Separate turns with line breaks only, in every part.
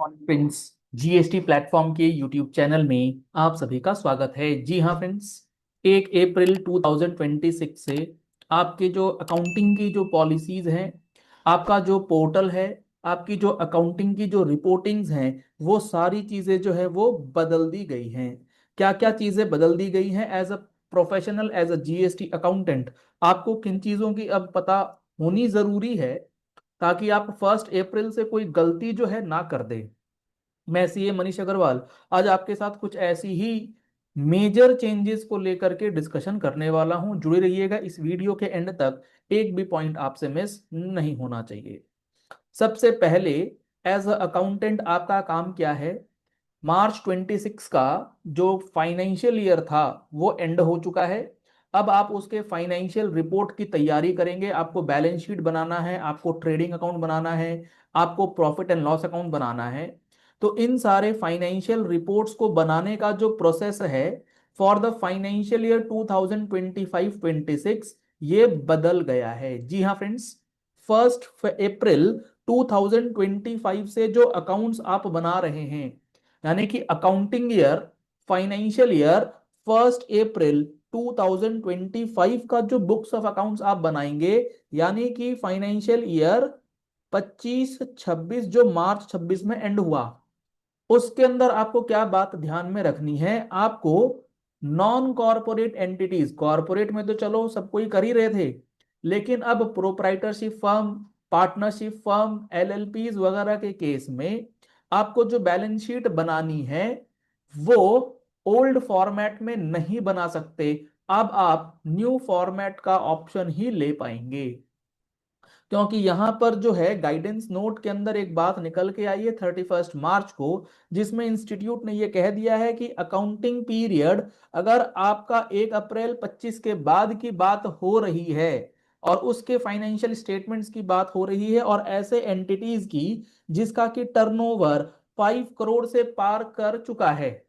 Friends, GST platform के YouTube channel में आप सभी का स्वागत है। जी हाँ फ्रेंड्स, 1 अप्रैल 2026 से आपके जो अकाउंटिंग की जो पॉलिसीज हैं, आपका जो पोर्टल है, आपकी जो अकाउंटिंग की जो रिपोर्टिंग्स हैं, वो सारी चीज़ें जो है वो बदल दी गई हैं। क्या क्या चीज़ें बदल दी गई हैं? As a professional, as a GST accountant, आपको किन चीज़ों की अब पता होनी ज़रूरी है ताकि आप 1 अप्रैल से कोई गलती जो है ना कर दे। मैं सीए मनीष अग्रवाल आज आपके साथ कुछ ऐसी ही मेजर चेंजेस को लेकर के डिस्कशन करने वाला हूं। जुड़े रहिएगा इस वीडियो के एंड तक, एक भी पॉइंट आपसे मिस नहीं होना चाहिए। सबसे पहले, एज अ अकाउंटेंट आपका काम क्या है? मार्च 26 का जो फाइनेंशियल ईयर था वो एंड हो चुका है। अब आप उसके फाइनेंशियल रिपोर्ट की तैयारी करेंगे। आपको बैलेंस शीट बनाना है, आपको ट्रेडिंग अकाउंट बनाना है, आपको प्रॉफिट एंड लॉस अकाउंट बनाना है। तो इन सारे फाइनेंशियल रिपोर्ट्स को बनाने का जो प्रोसेस है फॉर द फाइनेंशियल ईयर 2025-26 ये बदल गया है। जी हाँ फ्रेंड्स, 1 अप्रैल 2025 से जो अकाउंट्स आप बना रहे हैं, यानी कि अकाउंटिंग ईयर, फाइनेंशियल ईयर 1 अप्रैल 2025 का जो बुक्स ऑफ अकाउंट्स आप बनाएंगे, यानी कि फाइनेंशियल ईयर 25-26 जो मार्च 26 में एंड हुआ, उसके अंदर आपको क्या बात ध्यान में रखनी है? आपको नॉन कॉरपोरेट एंटिटीज, कॉरपोरेट में तो चलो सब कोई कर ही रहे थे, लेकिन अब प्रोप्राइटरशिप फर्म, पार्टनरशिप फर्म, एलएलपीज वगैरह के केस में आपको जो बैलेंस शीट बनानी है वो ओल्ड फॉर्मेट में नहीं बना सकते। अब आप न्यू फॉर्मेट का ऑप्शन ही ले पाएंगे, क्योंकि यहां पर जो है गाइडेंस नोट के अंदर एक बात निकल के आई है 31 मार्च को, जिसमें इंस्टीट्यूट ने यह कह दिया है कि अकाउंटिंग पीरियड अगर आपका 1 अप्रैल 25 के बाद की बात हो रही है और उसके फाइनेंशियल स्टेटमेंट्स की बात हो रही है और ऐसे एंटिटीज की जिसका कि टर्नओवर 5 करोड़ से पार कर चुका है,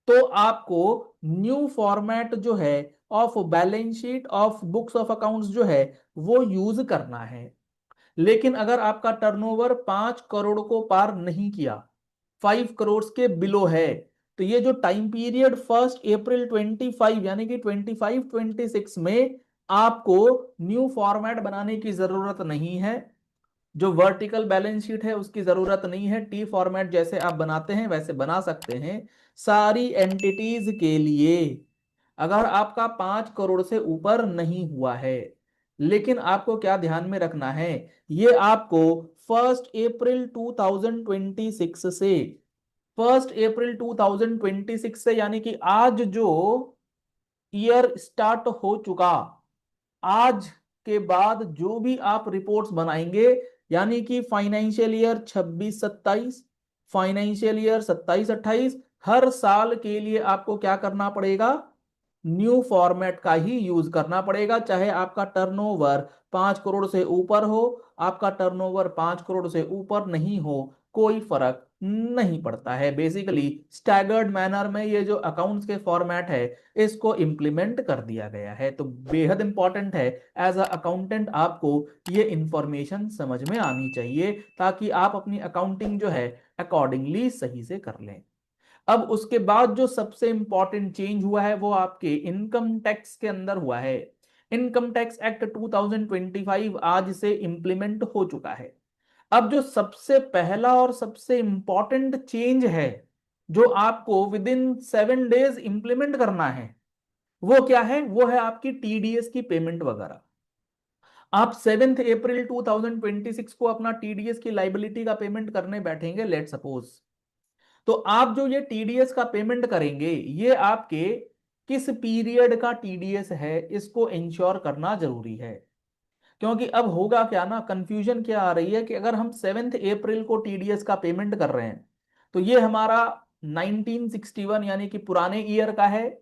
तो आपको न्यू फॉर्मेट जो है of balance sheet of books of accounts जो है वो यूज करना है। लेकिन अगर आपका टर्नओवर 5 करोड़ को पार नहीं किया, 5 करोड़ के बिलो है, तो ये जो टाइम पीरियड 1 अप्रैल 25 यानी कि 25-26 में आपको न्यू फॉर्मेट बनाने की जरूरत नहीं है। जो वर्टिकल बैलेंस शीट है उसकी जरूरत नहीं है। टी फॉर्मेट जैसे आप बनाते हैं वैसे बना सकते हैं सारी एंटिटीज के लिए, अगर आपका 5 करोड़ से ऊपर नहीं हुआ है। लेकिन आपको क्या ध्यान में रखना है? ये आपको 1 अप्रैल 2026 से यानी कि आज जो ईयर स्टार्ट हो चुका, आज के बाद जो भी आप रिपोर्ट्स बनाएंगे, यानी कि फाइनेंशियल ईयर 26-27, फाइनेंशियल ईयर 27-28, हर साल के लिए आपको क्या करना पड़ेगा? न्यू फॉर्मेट का ही यूज करना पड़ेगा। चाहे आपका टर्नओवर 5 करोड़ से ऊपर हो, आपका टर्नओवर 5 करोड़ से ऊपर नहीं हो, कोई फर्क नहीं पड़ता है। बेसिकली स्टैगर्ड मैनर में ये जो अकाउंट्स के फॉर्मेट है इसको इंप्लीमेंट कर दिया गया है। तो बेहद इंपॉर्टेंट है, एज अ अकाउंटेंट आपको ये इंफॉर्मेशन समझ में आनी चाहिए ताकि आप अपनी अकाउंटिंग जो है अकॉर्डिंगली सही से कर लें। अब उसके बाद जो सबसे इंपॉर्टेंट चेंज हुआ है वो आपके इनकम टैक्स के अंदर हुआ है। इनकम टैक्स एक्ट 2025 आज से इंप्लीमेंट हो चुका है। अब जो सबसे पहला और सबसे इंपॉर्टेंट चेंज है जो आपको विद इन 7 डेज इंप्लीमेंट करना है, वो क्या है? वो है आपकी टीडीएस की पेमेंट वगैरह। आप 7 अप्रैल 2026 को अपना टीडीएस की लाइबिलिटी का पेमेंट करने बैठेंगे, लेट सपोज। तो आप जो ये टीडीएस का पेमेंट करेंगे, ये आपके किस पीरियड का टीडीएस है इसको इंश्योर करना जरूरी है। क्योंकि अब होगा क्या ना, कंफ्यूजन क्या आ रही है कि अगर हम 7 अप्रैल को टीडीएस का पेमेंट कर रहे हैं तो ये हमारा 1961 यानी कि पुराने ईयर का है,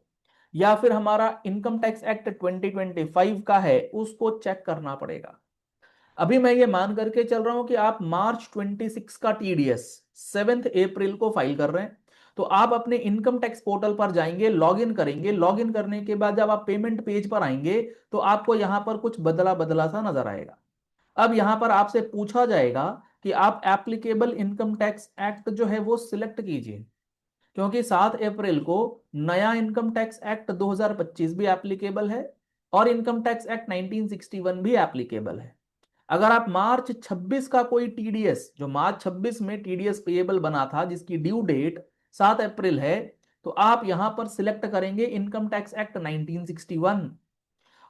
या फिर हमारा इनकम टैक्स एक्ट 2025 का है, उसको चेक करना पड़ेगा। अभी मैं ये मान करके चल रहा हूं कि आप मार्च 26 का टीडीएस 7 अप्रैल को फाइल कर रहे हैं, तो आप अपने इनकम टैक्स पोर्टल पर जाएंगे, लॉगिन करेंगे। लॉगिन करने के बाद जब आप पेमेंट पेज पर आएंगे तो आपको यहां पर कुछ बदला बदला सा नजर आएगा। अब यहां पर आपसे पूछा जाएगा कि आप एप्लीकेबल इनकम टैक्स एक्ट जो है वो सिलेक्ट कीजिए, क्योंकि 7 अप्रैल को नया इनकम टैक्स एक्ट 2025 भी एप्लीकेबल है और इनकम टैक्स एक्ट 1961 भी एप्लीकेबल है। अगर आप मार्च 26 का कोई टीडीएस, जो मार्च 26 में टीडीएस पेएबल बना था जिसकी ड्यू डेट 7 अप्रैल है, तो आप यहां पर सिलेक्ट करेंगे इनकम टैक्स एक्ट 1961।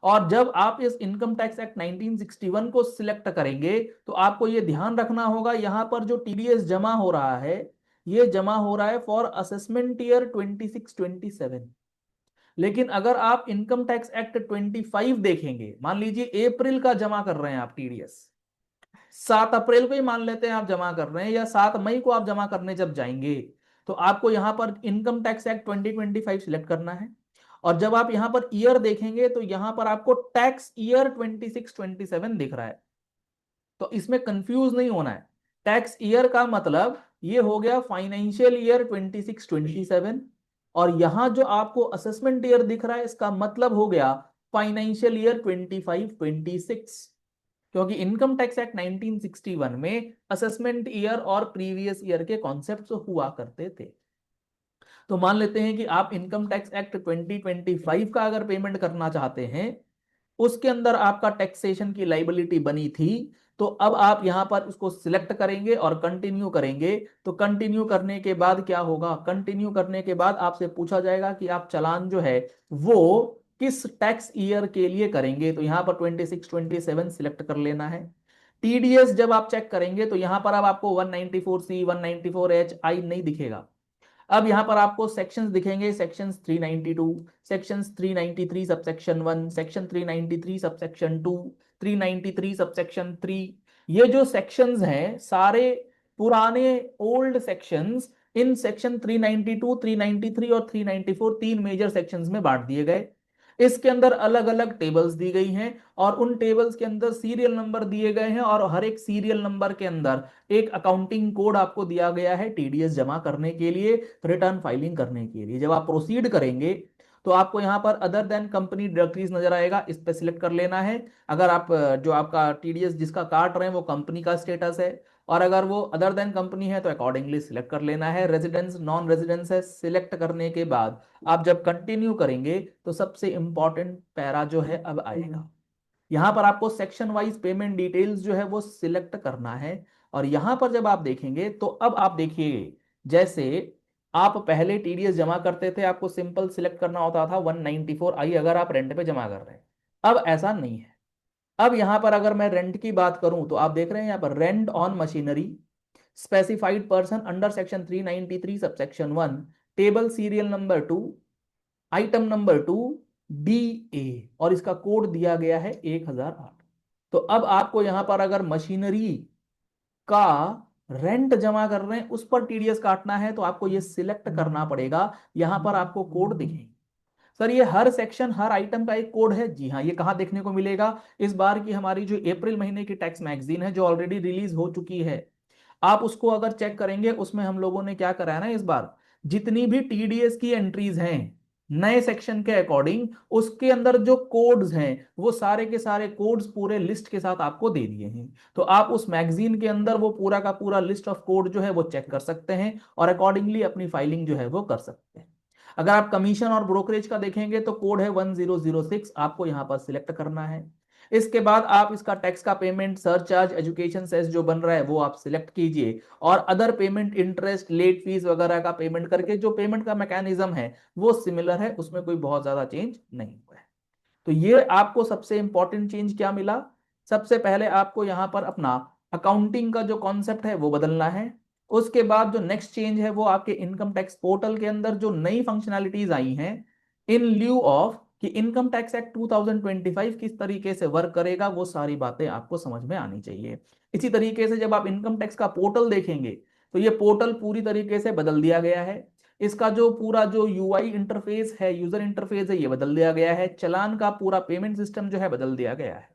और जब आप इस इनकम टैक्स एक्ट 1961 को सिलेक्ट करेंगे तो आपको यह ध्यान रखना होगा, यहां पर जो टीडीएस जमा हो रहा है ये जमा हो रहा है फॉर असेसमेंट ईयर 26-27। लेकिन अगर आप इनकम टैक्स एक्ट 25 देखेंगे, मान लीजिए अप्रैल का जमा कर रहे हैं आप टीडीएस, 7 अप्रैल को ही मान लेते हैं आप जमा कर रहे हैं, या 7 मई को आप जमा करने जब जाएंगे, तो आपको यहां पर इनकम टैक्स एक्ट 2025 सिलेक्ट करना है। और जब आप यहां पर ईयर देखेंगे तो यहां पर आपको टैक्स ईयर 26-27 दिख रहा है, तो इसमें कंफ्यूज नहीं होना है। टैक्स ईयर का मतलब ये हो गया फाइनेंशियल ईयर 26-27, और यहां जो आपको असेसमेंट ईयर दिख रहा है इसका मतलब हो गया फाइनेंशियल ईयर 25-26, क्योंकि इनकम टैक्स एक्ट 1961 में असेसमेंट ईयर और प्रीवियस ईयर के कॉन्सेप्ट्स हुआ करते थे। तो मान लेते हैं कि आप इनकम टैक्स एक्ट 2025 का अगर पेमेंट करना चाहते हैं, उसके अंदर आपका टैक्सेशन की लाइबिलिटी बनी थी, तो अब आप यहां पर उसको सिलेक्ट करेंगे और कंटिन्यू करेंगे। तो कंटिन्यू करने के बाद क्या होगा, कंटिन्यू करने के बाद आपसे पूछा जाएगा कि आप चालान जो है वो किस टैक्स ईयर के लिए करेंगे, तो यहां पर 26-27 सिलेक्ट कर लेना है। टीडीएस जब आप चेक करेंगे तो यहां पर अब आपको 194C 194H आई नहीं दिखेगा। अब यहां पर आपको सेक्शंस दिखेंगे, sections 392, sections 393 subsection 1, section 393 subsection 2, 393 subsection 3। ये जो सेक्शंस हैं सारे पुराने ओल्ड सेक्शंस इन सेक्शन 392, 393 और 394 तीन मेजर सेक्शंस में बांट दिए गए। इसके अंदर अलग अलग टेबल्स दी गई हैं और उन टेबल्स के अंदर सीरियल नंबर दिए गए हैं, और हर एक सीरियल नंबर के अंदर एक अकाउंटिंग कोड आपको दिया गया है टीडीएस जमा करने के लिए, रिटर्न फाइलिंग करने के लिए। जब आप प्रोसीड करेंगे तो आपको यहां पर अदर देन कंपनी डायरेक्टरीज नजर आएगा, इस पे सिलेक्ट कर लेना है। अगर आप जो आपका टीडीएस जिसका काट रहे हैं वो कंपनी का स्टेटस है, और अगर वो अदर देन कंपनी है तो अकॉर्डिंगली सिलेक्ट कर लेना है। रेजिडेंस नॉन रेजिडेंस है, सिलेक्ट करने के बाद आप जब कंटिन्यू करेंगे तो सबसे इंपॉर्टेंट पैरा जो है अब आएगा। यहां पर आपको सेक्शन वाइज पेमेंट डिटेल्स जो है वो सिलेक्ट करना है। और यहां पर जब आप देखेंगे तो अब आप देखिए, जैसे आप पहले टीडीएस जमा करते थे आपको सिंपल सिलेक्ट करना होता था 194 आई अगर आप रेंट पे जमा कर रहे हैं, अब ऐसा नहीं है। अब यहां पर अगर मैं रेंट की बात करूं तो आप देख रहे हैं यहां पर rent on machinery specified person under section 393 subsection 1, table serial number 2, item number 2 DA, और इसका कोड दिया गया है 1008। तो अब आपको यहां पर अगर मशीनरी का रेंट जमा कर रहे हैं उस पर टीडीएस काटना है तो आपको ये सिलेक्ट करना पड़ेगा। यहां पर आपको कोड दिखेंगे। सर ये हर सेक्शन हर आइटम का एक कोड है, जी हाँ। ये कहां देखने को मिलेगा, इस बार की हमारी जो अप्रैल महीने की टैक्स मैगजीन है जो ऑलरेडी रिलीज हो चुकी है, आप उसको अगर चेक करेंगे उसमें हम लोगों ने क्या करा है ना, इस बार जितनी भी टीडीएस की एंट्रीज हैं नए सेक्शन के अकॉर्डिंग, उसके अंदर जो कोड्स हैं वो सारे के सारे कोड्स पूरे लिस्ट के साथ आपको दे दिए हैं। तो आप उस मैगजीन के अंदर वो पूरा का पूरा लिस्ट ऑफ कोड जो है वो चेक कर सकते हैं और अकॉर्डिंगली अपनी फाइलिंग जो है वो कर सकते हैं। अगर आप कमीशन और ब्रोकरेज का देखेंगे तो कोड है 1006, आपको यहां पर सिलेक्ट करना है। इसके बाद आप इसका टैक्स का पेमेंट, सरचार्ज, एजुकेशन सेस जो बन रहा है वो आप सिलेक्ट कीजिए, और other payment, interest, late fee वगैरह का पेमेंट करके जो पेमेंट का मैकेनिज्म है वो सिमिलर है, उसमें कोई बहुत ज्यादा चेंज नहीं हुआ है। तो ये आपको सबसे इंपॉर्टेंट चेंज क्या मिला, सबसे पहले आपको यहां पर अपना अकाउंटिंग का जो कॉन्सेप्ट है वो बदलना है। उसके बाद जो नेक्स्ट चेंज है वो आपके इनकम टैक्स पोर्टल के अंदर जो नई फंक्शनैलिटीज आई हैं इन ल्यू ऑफ कि इनकम टैक्स एक्ट 2025 किस तरीके से वर्क करेगा, वो सारी बातें आपको समझ में आनी चाहिए। इसी तरीके से जब आप इनकम टैक्स का पोर्टल देखेंगे तो ये पोर्टल पूरी तरीके से बदल दिया गया है। इसका जो पूरा जो यूआई इंटरफेस है, यूजर इंटरफेस है, ये बदल दिया गया है। चलान का पूरा पेमेंट सिस्टम जो है बदल दिया गया है।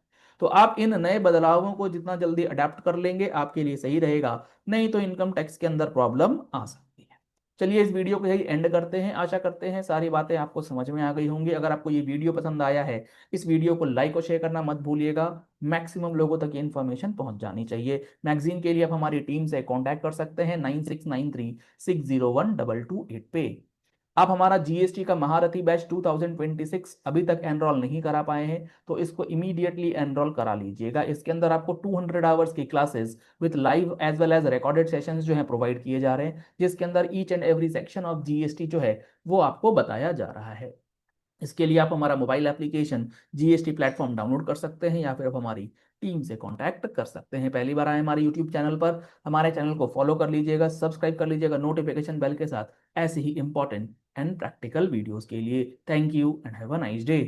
तो आप इन नए बदलावों को जितना जल्दी अडेप्ट कर लेंगे आपके लिए सही रहेगा, नहीं तो इनकम टैक्स के अंदर प्रॉब्लम आ सकती है। चलिए इस वीडियो को यही एंड करते हैं। आशा करते हैं सारी बातें आपको समझ में आ गई होंगी। अगर आपको ये वीडियो पसंद आया है, इस वीडियो को लाइक और शेयर करना मत भूलिएगा। मैक्सिमम लोगों तक ये इन्फॉर्मेशन पहुंच जानी चाहिए। मैगजीन के लिए आप हमारी टीम से कांटेक्ट कर सकते हैं 9693601228 पे। आप हमारा जीएसटी का महारथी बैच 2026 अभी तक एनरोल नहीं करा पाए हैं तो इसको इमीडिएटली एनरोल करा लीजिएगा। इसके अंदर आपको 200 आवर्स की classes with live as well as recorded sessions जो है प्रोवाइड किए जा रहे हैं, जिसके अंदर each and every section of GST जो है वो आपको बताया जा रहा है। इसके लिए आप हमारा mobile application GST platform download कर सकते हैं या फिर आप हमारी टीम से कांटेक्ट कर सकते हैं। पहली बार आए हमारे यूट्यूब चैनल पर, हमारे चैनल को फॉलो कर लीजिएगा, सब्सक्राइब कर लीजिएगा नोटिफिकेशन बेल के साथ, ऐसे ही इंपॉर्टेंट एंड प्रैक्टिकल वीडियोस के लिए। Thank you and have a nice day.